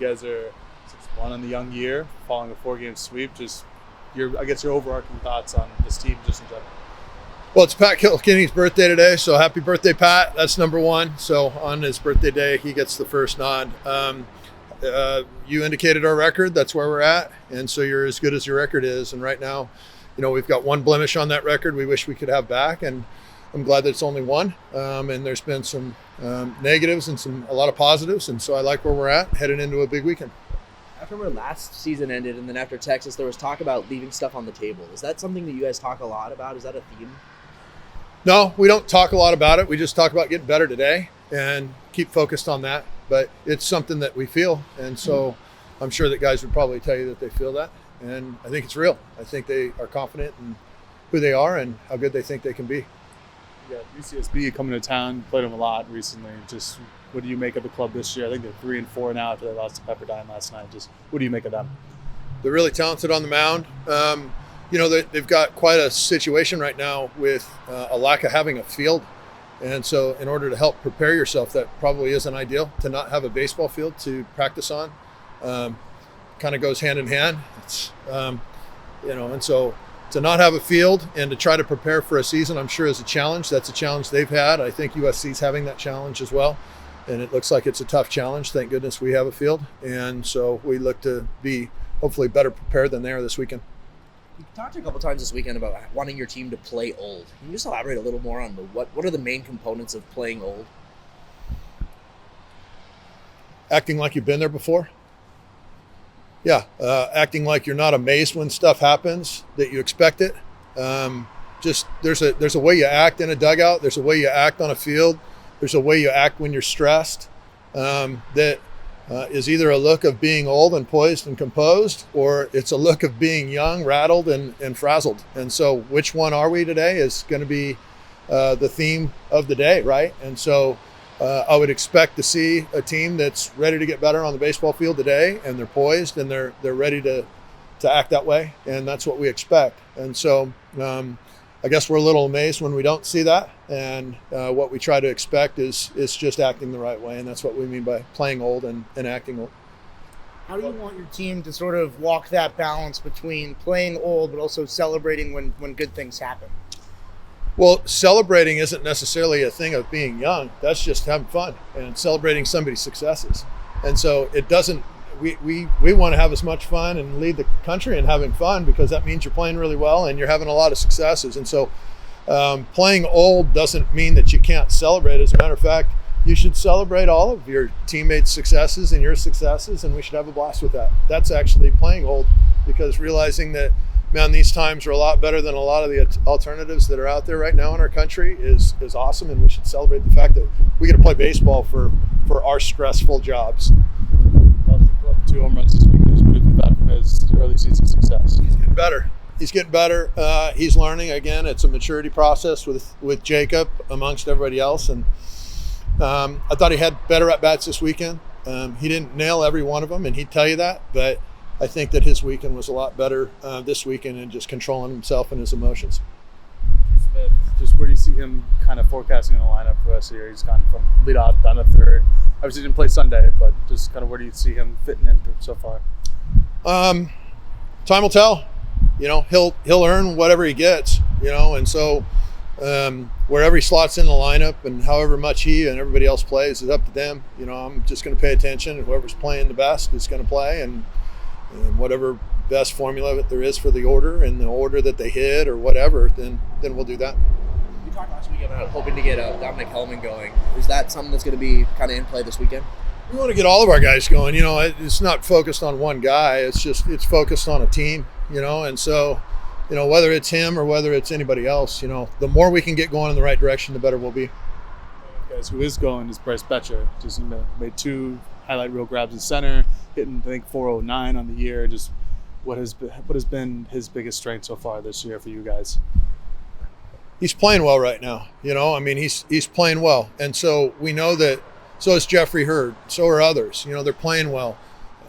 guys are 6-1 on the young year, following a 4-game sweep. Just your overarching thoughts on this team just in general. Well, it's Pat Kilkenny's birthday today, so happy birthday, Pat. That's number one. So on his birthday day, he gets the first nod. You indicated our record. That's where we're at. And so you're as good as your record is. And right now, we've got one blemish on that record we wish we could have back. And I'm glad that it's only one. And there's been some negatives and a lot of positives. And so I like where we're at heading into a big weekend. After our last season ended and then after Texas, there was talk about leaving stuff on the table. Is that something that you guys talk a lot about? Is that a theme? No, we don't talk a lot about it. We just talk about getting better today and keep focused on that. But it's something that we feel. And so I'm sure that guys would probably tell you that they feel that. And I think it's real. I think they are confident in who they are and how good they think they can be. Yeah, UCSB coming to town, played them a lot recently. Just what do you make of the club this year? I think they're 3-4 now after they lost to Pepperdine last night. Just what do you make of them? They're really talented on the mound. They've got quite a situation right now with a lack of having a field. And so in order to help prepare yourself, that probably isn't ideal to not have a baseball field to practice on. Kind of goes hand in hand. It's, and so to not have a field and to try to prepare for a season, I'm sure is a challenge. That's a challenge they've had. I think USC's having that challenge as well. And it looks like it's a tough challenge. Thank goodness we have a field. And so we look to be hopefully better prepared than they are this weekend. You talked a couple times this weekend about wanting your team to play old. Can you just elaborate a little more on what are the main components of playing old? Acting like you've been there before. Yeah, acting like you're not amazed when stuff happens, that you expect it. Just there's a way you act in a dugout. There's a way you act on a field. There's a way you act when you're stressed. That is either a look of being old and poised and composed, or it's a look of being young, rattled, and frazzled. And so which one are we today is going to be the theme of the day, right? And so I would expect to see a team that's ready to get better on the baseball field today, and they're poised, and they're ready to act that way, and that's what we expect. And so I guess we're a little amazed when we don't see that, and what we try to expect is just acting the right way, and that's what we mean by playing old and acting old. How do you want your team to sort of walk that balance between playing old but also celebrating when good things happen? Well, celebrating isn't necessarily a thing of being young. That's just having fun and celebrating somebody's successes. And so it doesn't, we want to have as much fun and lead the country in having fun, because that means you're playing really well and you're having a lot of successes. And so playing old doesn't mean that you can't celebrate. As a matter of fact, you should celebrate all of your teammates' successes and your successes, and we should have a blast with that. That's actually playing old, because realizing that, man, these times are a lot better than a lot of the alternatives that are out there right now in our country is awesome, and we should celebrate the fact that we get to play baseball for our stressful jobs. 2 home runs this week. What did you think from his early season success? He's getting better. He's learning. Again, it's a maturity process with Jacob amongst everybody else. And I thought he had better at-bats this weekend. He didn't nail every one of them, and he'd tell you that, but I think that his weekend was a lot better this weekend in just controlling himself and his emotions. Smith, just where do you see him kind of forecasting in the lineup for us here? He's gone from leadoff down to third. Obviously didn't play Sunday, but just kind of where do you see him fitting in so far? Time will tell. He'll earn whatever he gets, and so wherever he slots in the lineup and however much he and everybody else plays is up to them. I'm just going to pay attention, and whoever's playing the best is going to play, and whatever best formula that there is for the order and the order that they hit or whatever, then we'll do that. You talked last week about hoping to get Dominic Hellman going. Is that something that's going to be kind of in play this weekend? We want to get all of our guys going. It's not focused on one guy. It's focused on a team, and so, whether it's him or whether it's anybody else, the more we can get going in the right direction, the better we'll be. Guys, who is going is Bryce Betcher. Just made 2 highlight reel grabs in center, hitting I think 409 on the year. Just what has been his biggest strength so far this year for you guys? He's playing well right now. He's playing well, and so we know that. So is Jeffrey Hurd. So are others. They're playing well.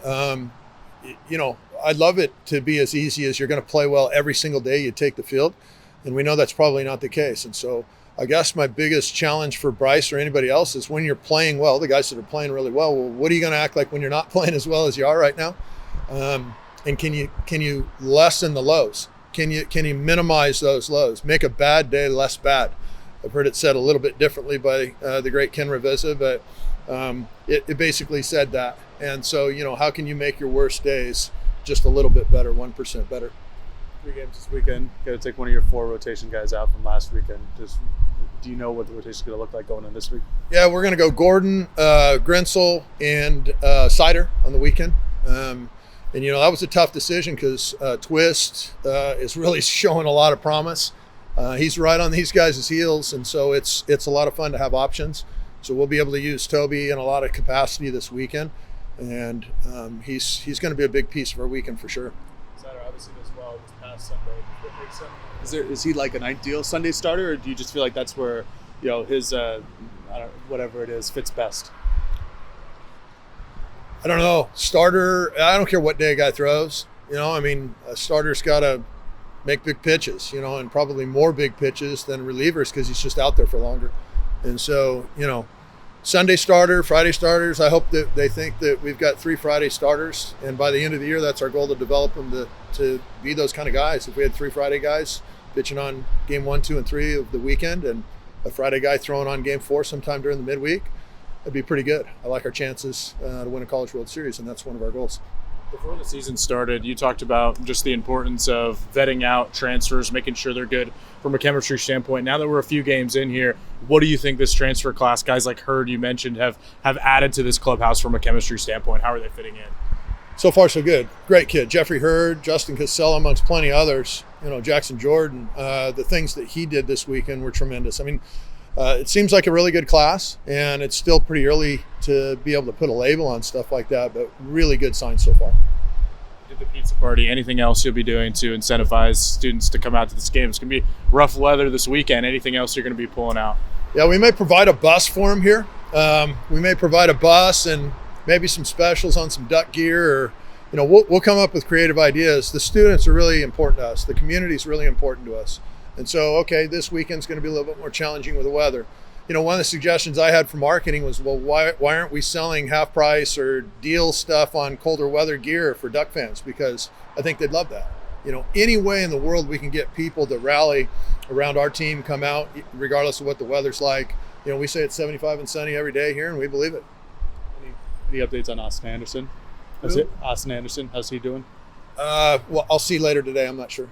I'd love it to be as easy as you're going to play well every single day you take the field, and we know that's probably not the case. And so I guess my biggest challenge for Bryce or anybody else is when you're playing well, the guys that are playing really well, what are you going to act like when you're not playing as well as you are right now? And can you lessen the lows? Can you minimize those lows? Make a bad day less bad. I've heard it said a little bit differently by the great Ken Revisa, but it basically said that. And so, how can you make your worst days just a little bit better, 1% better? 3 games this weekend. Got to take one of your 4 rotation guys out from last weekend. Do you know what the rotation is going to look like going in this week? Yeah, we're going to go Gordon, Grinsel, and Sider on the weekend. And that was a tough decision because Twist is really showing a lot of promise. He's right on these guys' heels, and so it's a lot of fun to have options. So we'll be able to use Toby in a lot of capacity this weekend, and he's going to be a big piece of our weekend for sure. Sider obviously does well this past Sunday. Is he like an ideal Sunday starter, or do you just feel like that's where his whatever it is fits best? I don't know. Starter, I don't care what day a guy throws. A starter's got to make big pitches, and probably more big pitches than relievers because he's just out there for longer. And so, Sunday starter, Friday starters, I hope that they think that we've got 3 Friday starters. And by the end of the year, that's our goal, to develop them to be those kind of guys. If we had 3 Friday guys pitching on game 1, 2, and 3 of the weekend, and a Friday guy throwing on game 4 sometime during the midweek, that'd be pretty good. I like our chances to win a College World Series, and that's one of our goals. Before the season started, you talked about just the importance of vetting out transfers, making sure they're good from a chemistry standpoint. Now that we're a few games in here, what do you think this transfer class, guys like Hurd you mentioned, have added to this clubhouse from a chemistry standpoint? How are they fitting in? So far, so good. Great kid. Jeffrey Hurd, Justin Casella, amongst plenty others. Jackson Jordan. The things that he did this weekend were tremendous. It seems like a really good class, and it's still pretty early to be able to put a label on stuff like that, but really good signs so far. Did the pizza party, anything else you'll be doing to incentivize students to come out to this game? It's going to be rough weather this weekend. Anything else you're going to be pulling out? Yeah, we may provide a bus for them here. We may provide a bus and maybe some specials on some duck gear, or we'll come up with creative ideas. The students are really important to us. The community is really important to us. And so, this weekend's going to be a little bit more challenging with the weather. One of the suggestions I had for marketing was, well, why aren't we selling half price or deal stuff on colder weather gear for Duck fans? Because I think they'd love that. Any way in the world we can get people to rally around our team, come out, regardless of what the weather's like. We say it's 75 and sunny every day here, and we believe it. Any updates on Austin Anderson? Austin Anderson, how's he doing? Well, I'll see later today. I'm not sure.